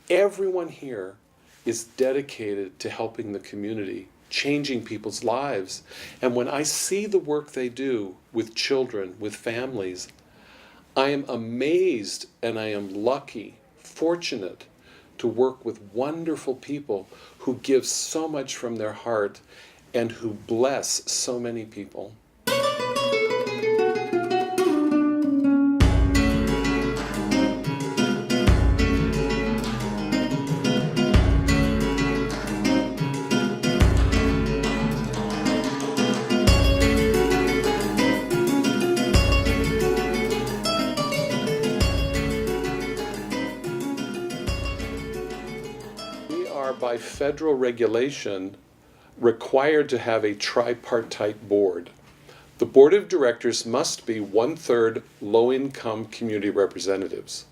Everyone here is dedicated to helping the community, changing people's lives. And when I see the work they do with children, with families, I am amazed and I am lucky, fortunate to work with wonderful people who give so much from their heart and who bless so many people. We are, by federal regulation, required to have a tripartite board. The board of directors must be 1/3 low-income community representatives,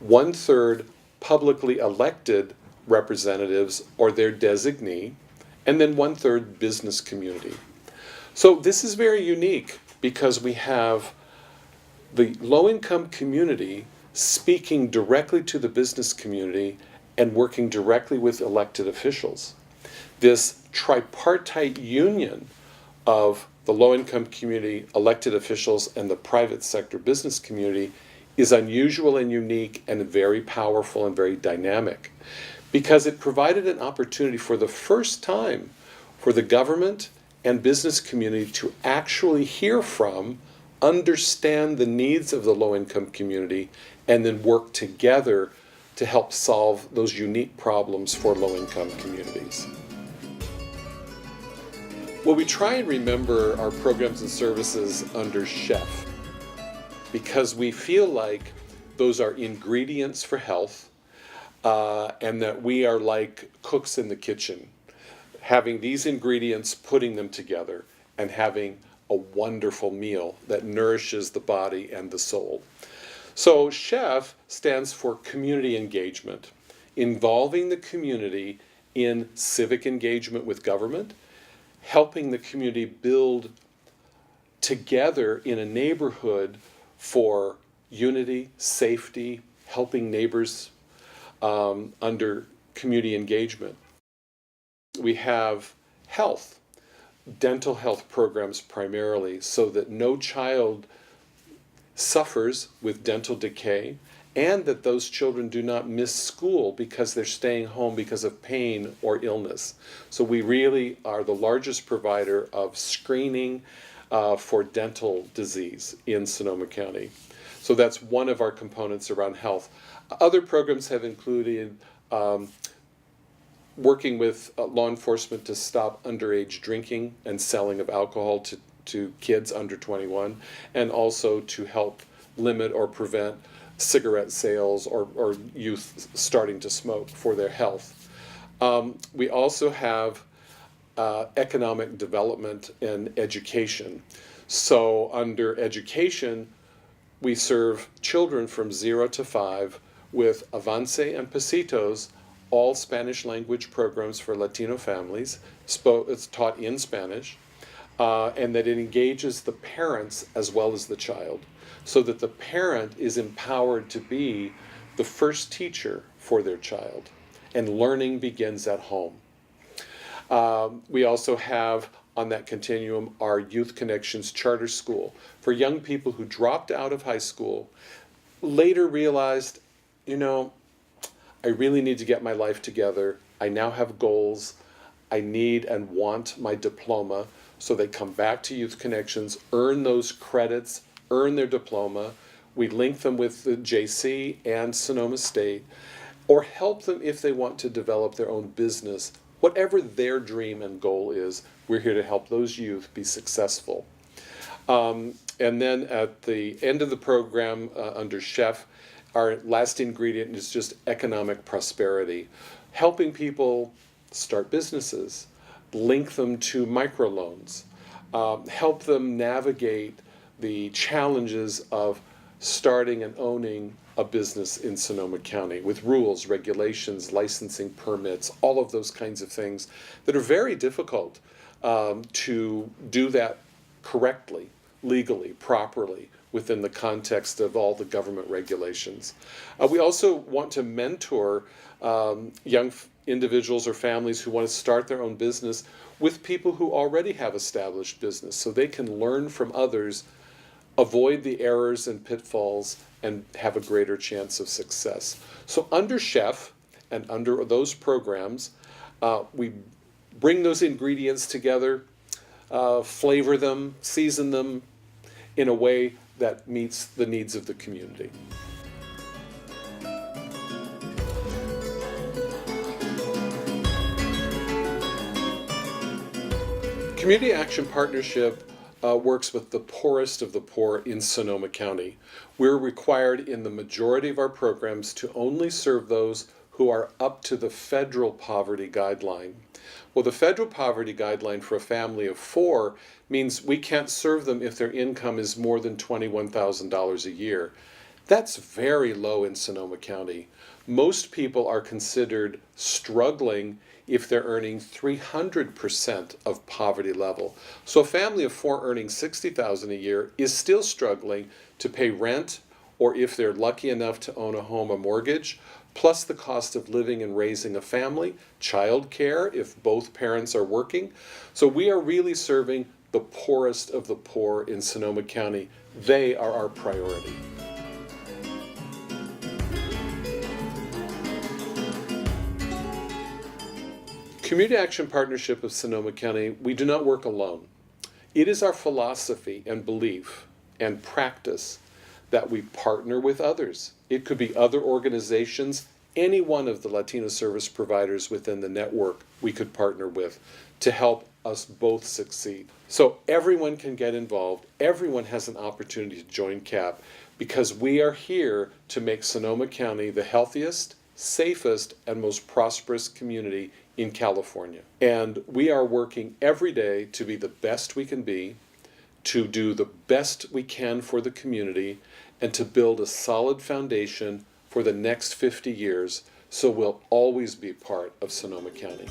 1/3 publicly elected representatives or their designee, and then 1/3 business community. So this is very unique because we have the low-income community speaking directly to the business community and working directly with elected officials. This tripartite union of the low-income community, elected officials, and the private sector business community is unusual and unique and very powerful and very dynamic because it provided an opportunity for the first time for the government and business community to actually hear from, understand the needs of the low-income community, and then work together to help solve those unique problems for low-income communities. Well, we try and remember our programs and services under CHEF because we feel like those are ingredients for health and that we are like cooks in the kitchen, having these ingredients, putting them together, and having a wonderful meal that nourishes the body and the soul. So CHEF stands for community engagement, involving the community in civic engagement with government, helping the community build together in a neighborhood for unity, safety, helping neighbors under community engagement. We have health, dental health programs primarily, so that no child suffers with dental decay and that those children do not miss school because they're staying home because of pain or illness. So we really are the largest provider of screening for dental disease in Sonoma County. So that's one of our components around health. Other programs have included working with law enforcement to stop underage drinking and selling of alcohol to kids under 21, and also to help limit or prevent cigarette sales or youth starting to smoke for their health. We also have economic development and education. So under education, we serve children from 0 to 5 with Avance and Pasitos, all Spanish language programs for Latino families. It's taught in Spanish, and that it engages the parents as well as the child, so that the parent is empowered to be the first teacher for their child, and learning begins at home. We also have on that continuum our Youth Connections Charter School for young people who dropped out of high school, later realized, I really need to get my life together. I now have goals. I need and want my diploma. So they come back to Youth Connections, earn those credits, earn their diploma. We link them with the JC and Sonoma State, or help them if they want to develop their own business. Whatever their dream and goal is, we're here to help those youth be successful. And then at the end of the program under CHEF, our last ingredient is just economic prosperity, helping people start businesses, link them to microloans, help them navigate the challenges of starting and owning a business in Sonoma County with rules, regulations, licensing permits, all of those kinds of things that are very difficult to do that correctly, legally, properly, within the context of all the government regulations. We also want to mentor young individuals or families who want to start their own business with people who already have established business, so they can learn from others, avoid the errors and pitfalls, and have a greater chance of success. So under Chef and under those programs, we bring those ingredients together, flavor them, season them in a way that meets the needs of the community. Community Action Partnership works with the poorest of the poor in Sonoma County. We're required in the majority of our programs to only serve those who are up to the federal poverty guideline. Well, the federal poverty guideline for a family of 4 means we can't serve them if their income is more than $21,000 a year. That's very low in Sonoma County. Most people are considered struggling if they're earning 300% of poverty level. So a family of 4 earning $60,000 a year is still struggling to pay rent, or if they're lucky enough to own a home, a mortgage, plus the cost of living and raising a family, child care if both parents are working. So we are really serving the poorest of the poor in Sonoma County. They are our priority. Community Action Partnership of Sonoma County, we do not work alone. It is our philosophy and belief and practice that we partner with others. It could be other organizations, any one of the Latino service providers within the network we could partner with to help us both succeed. So everyone can get involved. Everyone has an opportunity to join CAP because we are here to make Sonoma County the healthiest, safest, and most prosperous community in California. And we are working every day to be the best we can be, to do the best we can for the community, and to build a solid foundation for the next 50 years so we'll always be part of Sonoma County.